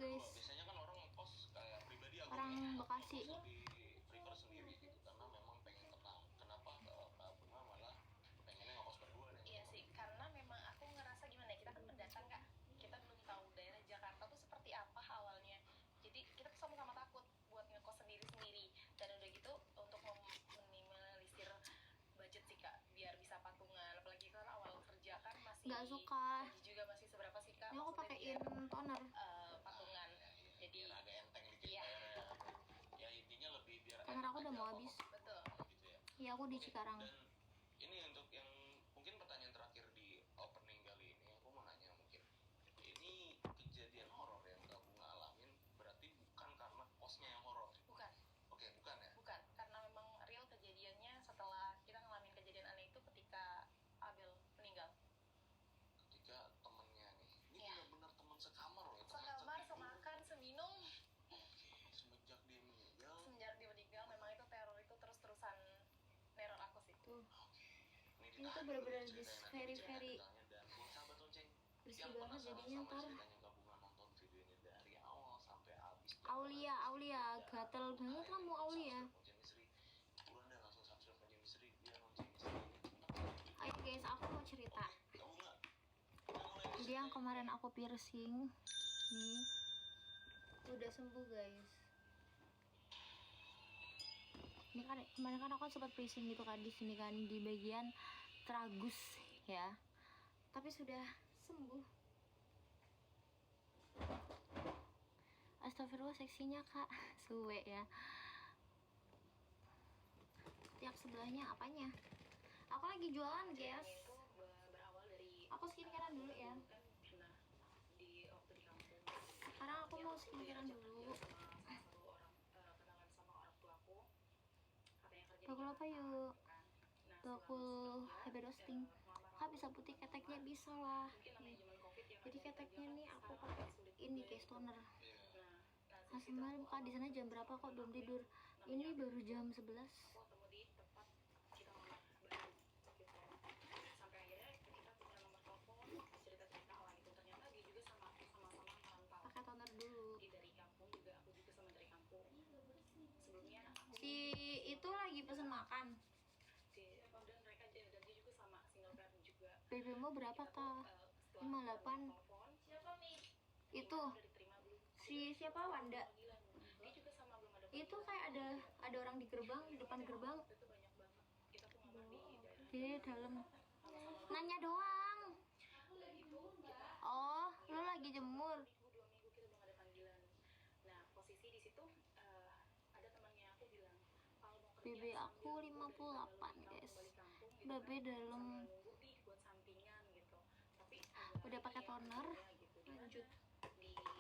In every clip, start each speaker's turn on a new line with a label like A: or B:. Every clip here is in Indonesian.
A: guys.
B: Biasanya kan orang ngekos kayak pribadi
A: Orang Bekasi.
B: lebih prefer sendiri gitu karena memang pengen tenang. Kenapa Kak Bunga malah pengennya ngekos berdua nih?
C: Iya sih, karena memang aku ngerasa gimana ya, kita kan pendatang Kak, kita belum tahu daerah Jakarta tuh seperti apa awalnya. Jadi kita tuh sama-sama takut buat ngekos sendiri-sendiri. Dan udah gitu untuk meminimalisir budget sih Kak, biar bisa patungan. Apalagi kan awal kerja kan masih
A: Nggak suka.
C: gaji juga masih seberapa sih Kak?
A: Ini aku pakein toner.
C: Patungan. Jadi
B: biar agak enteng dikit
C: iya.
B: bayarnya. Ya intinya lebih biar
A: Toner aku udah mau habis.
C: Betul.
B: Gitu ya.
A: Iya, aku di Cikarang.
B: Dan ini untuk yang mungkin pertanyaan terakhir di opening kali ini, aku mau nanya mungkin ini kejadian horor yang Kak Bunga alamin berarti bukan karena kosnya yang horor?
C: Bukan.
B: Oke, bukan ya?
C: Bukan, karena memang real kejadiannya setelah kita ngalamin kejadian aneh itu ketika Abel meninggal.
B: Ketika temennya nih, ini
C: Iya.
B: benar-benar teman sekamar loh ya?
C: Sekamar, semakan, seminum.
B: Oke, semenjak dia meninggal.
C: Semenjak dia meninggal, memang itu teror itu terus-terusan neror aku sih.
A: Tuh.
B: Oke.
A: Ini tuh bener-bener very
B: dan buat sahabat lonceng
A: bersih
B: yang
A: banget
B: penasaran
A: jadinya
B: sama
A: ntar.
B: ceritanya Kak Bunga nonton videonya dari awal sampai habis.
A: Aulia, gatel banget kamu Aulia.
B: Lonceng Misteri. Buruan deh langsung subscribe Lonceng Misteri, dia Lonceng Misteri.
A: Ayo guys, aku mau cerita.
B: Kak Bunga.
A: Jadi yang kemarin aku piercing nih udah sembuh guys. Ini kan kemarin kan aku sempat piercing gitu kan di sini kan di bagian tragus ya. Tapi sudah sembuh. Astagfirullah seksinya kak, suwe ya. Tiap sebelahnya apanya? Aku lagi jualan guys.
C: Itu berawal dari
A: Aku skincarean dulu ya.
C: kan pernah di waktu di kampung.
A: Sekarang aku mau skincarean dulu.
C: Sama salah satu orang kenalan sama orang tuaku. Katanya kerja di
A: Bakul apa
C: Jakarta,
A: yuk?
C: gitu kan. Nah,
A: Bakul
C: selama
A: happy roasting. Kak bisa putih keteknya bisa lah.
C: mungkin namanya
A: Nih.
C: zaman Covid ya,
A: Jadi
C: kerjaan
A: keteknya
C: kerja
A: nih
C: kan
A: aku
C: sekarang
A: pakai
C: sulit
A: ini
C: juga
A: guys
C: gitu.
A: toner.
B: Iya.
A: Nah sebenarnya buka di sana jam berapa kok belum tidur? Ini baru jam 11.
C: Aku ketemu di tempat kita baru gitu. Sampai akhirnya kita punya nomor telepon, cerita-cerita awal itu ternyata dia juga sama-sama merantau.
A: Pakai toner dulu.
C: Dia dari kampung juga, aku juga sama dari kampung. Sebelumnya aku
A: Si itu lagi pesen makan.
C: dan mereka dan dia juga sama single parent juga.
A: BBM berapa
C: Kita tuh,
A: ta?
C: setelah
A: 58.
C: telepon, siapa nih?
A: Itu
C: Udah diterima belum?
A: si siapa Wanda?
C: Dia juga sama belum ada.
A: Itu kayak ada orang di gerbang, di depan gerbang.
C: Itu banyak banget. Kita tuh ngamar di daerah.
A: Di dalam. Nanya doang.
C: Udah gitu kita
A: Oh, lu lagi jemur.
C: dua minggu kita belum ada panggilan. Nah posisi di situ ada temannya aku bilang kalau mau kerja
A: BB aku 58 guys. BB dalam.
C: nunggu nih buat sampingan gitu. Tapi
A: Udah pakai toner.
C: gitu.
A: Lanjut.
C: Di sama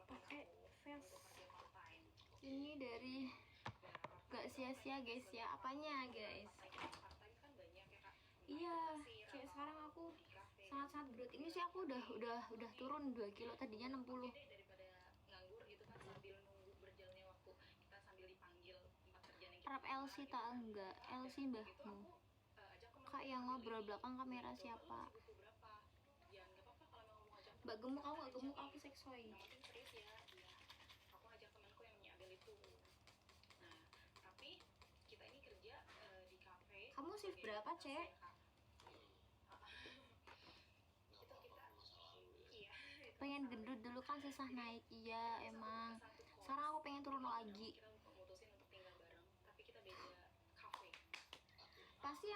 A: Pakai
C: temen aku
A: face.
C: untuk kerja part time.
A: Ini dari gak sia-sia guys ya. Apanya guys?
C: Part time kan banyak ya Kak.
A: Iya, kayak sekarang aku sangat-sangat berat. Ini sih aku udah turun 2 kilo, tadinya 60.
C: Daripada nganggur gitu kan sambil nunggu berjalannya waktu kita sambil dipanggil tempat kerjaan yang kita
A: Harap LC tak enggak, LC mbahmu. Kak yang ngobrol belakang kamera siapa?
C: Jangan nggak apa-apa kalau mau ngajak
A: Mbak gemuk, kamu gak gemuk, aku seksoi.
C: yang penting serius ya. Iya, aku ngajak temanku yang nyabel itu. Nah tapi kita ini kerja di kafe.
A: Kamu shift berapa, Cek?
C: Itu kita
B: masa lalu ya.
C: iya.
A: Pengen gendut dulu kan susah naik, iya emang. Sekarang aku pengen turun lagi.
C: Kita memutusin untuk tinggal bareng, tapi kita beda kafe.
A: Pasti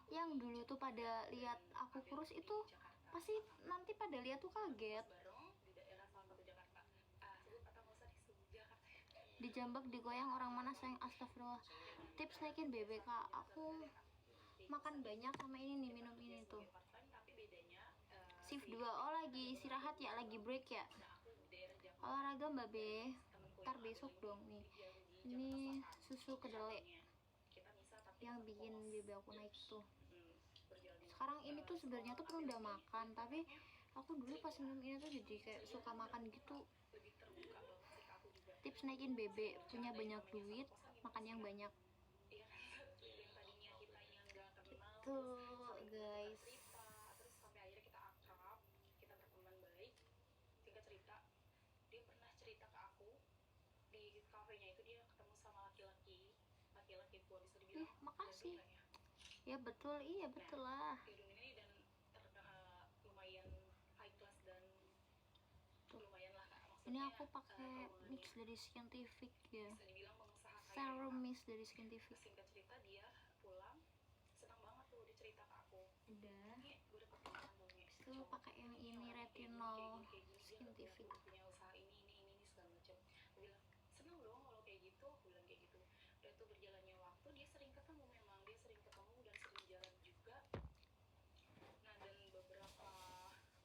A: yang dulu tuh pada lihat aku kurus itu pasti nanti pada lihat tuh kaget.
C: Bareng di daerah salah satu Jakarta. Sebut atau nggak usah disebut Jakarta.
A: Dijambak digoyang orang mana sayang, astagfirullah. Tips naikin BBK, aku makan banyak sama ini nih, minum ini tuh.
C: Tapi bedanya
A: Shift 2, oh lagi istirahat ya, lagi break ya. Olahraga mbak Be, ntar besok dong nih. Ini susu kedelai yang bikin BB aku naik tuh. Sekarang ini tuh sebenarnya tuh penunda makan, tapi aku dulu pas minum ini tuh jadi kayak suka makan gitu.
C: lebih terbuka banget sih ke aku juga.
A: Tips naikin BB, punya banyak duit, makan yang banyak.
C: Iya kan, yang tadinya kita yang nggak kenal
A: Tuh
C: saling
A: guys.
C: cerita, terus sampai akhirnya kita akrab, kita berteman baik. Singkat cerita, dia pernah di kafenya itu dia ketemu sama laki-laki gua bisa
A: Ih,
C: dibilang
A: makasih.
C: gadun lah
A: Ya betul, iya betul lah.
C: gadun ini dan lumayan high class dan
A: Tuh.
C: lumayan lah Kak.
A: Ini
C: Maksudnya
A: aku pakai
C: keuangannya
A: mix dari Scientific ya.
C: bisa dibilang pengusaha kaya
A: Serum
C: Kak.
A: mix dari Scientific.
C: Singkat cerita dia pulang senang banget tuh dia cerita ke aku,
A: Udah.
C: nih gue dapet teman tuh nih
A: Habis itu pakai yang ini retinol Scientific.
C: dia punya usaha ini segala macam. Gue bilang seneng dong kalau kayak gitu, aku bilang kayak gitu. Udah tuh berjalannya waktu dia sering ketemu, memang dia sering ketemu dan sering jalan juga. Nah dan beberapa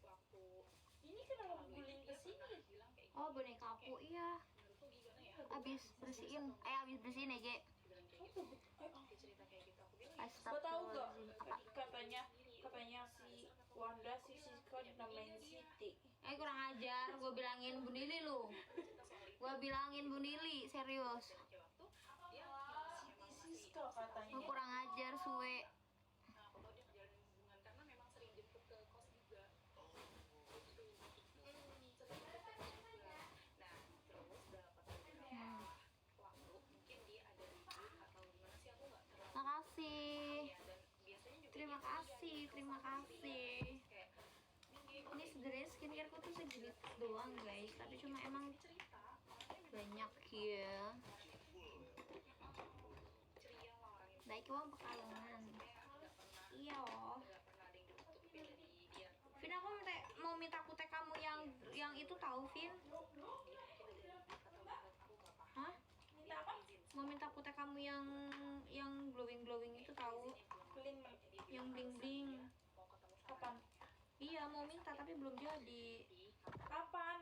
C: waktu
D: Ini kenapa
C: lalu
D: guling
C: dia
D: ke sini?
C: pernah bilang kayak gitu.
A: Oh, boneka aku iya.
C: Menurut lu gimana ya?
A: Abis bersihin, abis bersihin ya, Ge.
C: Dia bilang kayak gitu. Dia cerita kayak gitu, aku bilang ya
D: Gue tahu gak?
A: Astagfirullahaladzim. Apa?
D: Katanya si Wanda si Siska dinamain Siti.
A: Kurang ajar, gue bilangin Bu Nili lu. Gue bilangin Bu Nili, serius.
D: Siti Siska katanya.
A: Lu kurang ajar, suwe.
C: Nah, aku tahu dia ngejalanin hubungan karena memang sering jemput ke kos juga. Gitu. Sering jemput ke kos juga. Nah, terus dapat beberapa waktu mungkin dia ada ribut atau gimana sih aku nggak terlalu
A: Makasih.
C: ya dan biasanya juga
A: Terima
C: dia
A: kasih,
C: di
A: terima
C: kosan
A: kasih.
C: kayak
A: Ini sebenarnya skincareku tuh segini doang, guys. Tapi cuma emang
C: cerita orangnya
A: banyak ya.
C: ceria lah orangnya.
A: Baik uang pekalongan. Iya loh.
C: Nggak pernah ada yang ditutupin dari dia.
A: Vin, aku mau minta kutek kamu yang itu tahu, Vin? Hah?
D: Minta apa?
A: Mau minta kutek kamu yang glowing itu tahu?
D: Bling.
A: Yang bling bling.
D: Kapan?
A: Iya, mau minta tapi belum jadi.
D: Kapan?